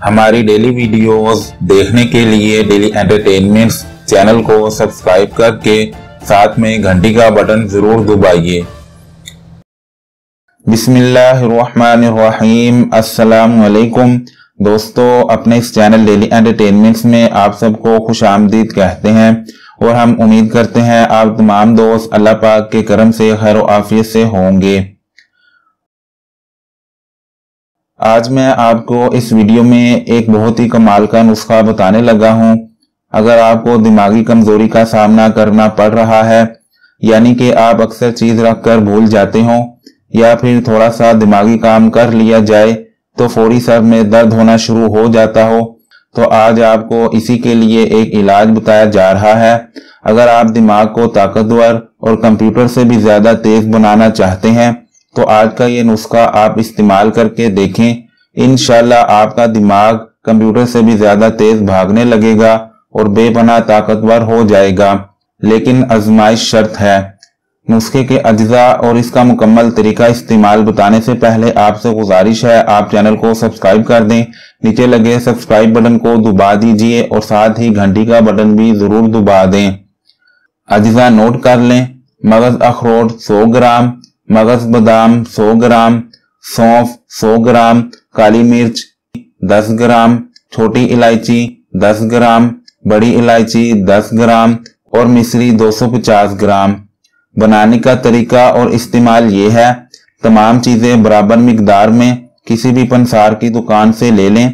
ہماری daily videos دیکھنے کے لیے ڈیلی انٹرٹینمنٹس چینل کو سبسکرائب کر کے ساتھ میں گھنٹی کا بٹن ضرور دبائیے۔ بسم اللہ الرحمن الرحیم۔ السلام علیکم دوستو، اپنے اس چینل ڈیلی انٹرٹینمنٹس میں آپ سب کو خوش آمدید کہتے ہیں اور ہم امید کرتے ہیں آپ تمام دوست اللہ پاک کے کرم سے خیر و عافیت سے ہوں گے۔ آج میں آپ کو اس ویڈیو میں ایک بہت ہی کمال کا نسخہ بتانے لگا ہوں۔ اگر آپ کو دماغی کمزوری کا سامنا کرنا پڑ رہا ہے، یعنی کہ آپ اکثر چیز رکھ کر بھول جاتے ہوں یا پھر تھوڑا سا دماغی کام کر لیا جائے تو فوری سر میں درد ہونا شروع ہو جاتا ہو، تو آج آپ کو اسی کے لیے ایک علاج بتایا جا رہا ہے۔ اگر آپ دماغ کو طاقتور اور کمپیوٹر سے بھی زیادہ تیز بنانا چاہتے ہیں تو آج کا یہ نسخہ آپ استعمال کر کے دیکھیں۔ انشاءاللہ آپ کا دماغ کمپیوٹر سے بھی زیادہ تیز بھاگنے لگے گا اور بے پناہ طاقتور ہو جائے گا، لیکن آزمائش شرط ہے۔ نسخے کے اجزاء اور اس کا مکمل طریقہ استعمال بتانے سے پہلے آپ سے گزارش ہے آپ چینل کو سبسکرائب کر دیں، نیچے لگے سبسکرائب بٹن کو دبا دیجئے اور ساتھ ہی گھنٹی کا بٹن بھی ضرور دبا دیں۔ اجزاء نوٹ کر لیں۔ مغز اخروٹ 100 گرام، مغز بادام 100 گرام، سونف 100 گرام، کالی مرچ 10 گرام، چھوٹی الائچی 10 گرام، بڑی الائچی 10 گرام اور مصری 250 گرام۔ بنانے کا طریقہ اور استعمال یہ ہے، تمام چیزیں برابر مقدار میں کسی بھی پنسار کی دکان سے لے لیں،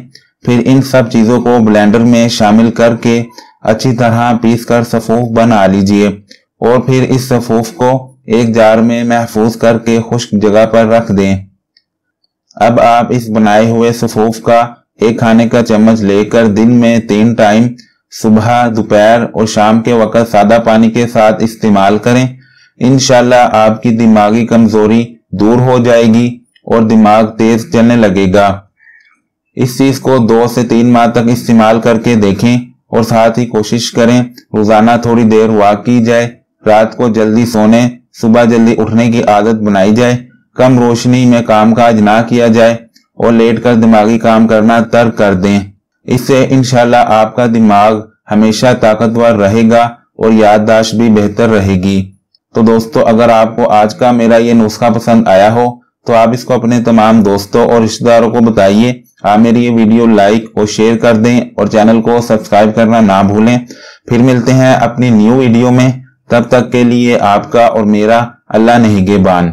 پھر ان سب چیزوں کو بلینڈر میں شامل کر کے اچھی طرح پیس کر صفوف بنا لیجئے اور پھر اس صفوف کو ایک جار میں محفوظ کر کے خشک جگہ پر رکھ دیں۔ اب آپ اس بنائے ہوئے صفوف کا ایک کھانے کا چمچ لے کر دن میں 3 ٹائم صبح، دوپہر اور شام کے وقت سادہ پانی کے ساتھ استعمال کریں۔ انشاءاللہ آپ کی دماغی کمزوری دور ہو جائے گی اور دماغ تیز چلنے لگے گا۔ اس چیز کو 2 سے 3 ماہ تک استعمال کر کے دیکھیں اور ساتھ ہی کوشش کریں روزانہ تھوڑی دیر واک کی جائے، رات کو جلدی سونے، صبح جلدی اٹھنے کی عادت بنائی جائے، کم روشنی میں کام کاج نہ کیا جائے اور لیٹ کر دماغی کام کرنا ترک کر دیں۔ اس سے انشاءاللہ آپ کا دماغ ہمیشہ طاقتور رہے گا اور یادداشت بھی بہتر رہے گی۔ تو دوستو، اگر آپ کو آج کا میرا یہ نسخہ پسند آیا ہو تو آپ اس کو اپنے تمام دوستوں اور رشتہ داروں کو بتائیے۔ آپ میری یہ ویڈیو لائک اور شیئر کر دیں اور چینل کو سبسکرائب کرنا نہ بھولیں۔ پھر ملتے ہیں اپنی نیو ویڈیو میں، تب تک کے لیے آپ کا اور میرا اللہ نگہبان۔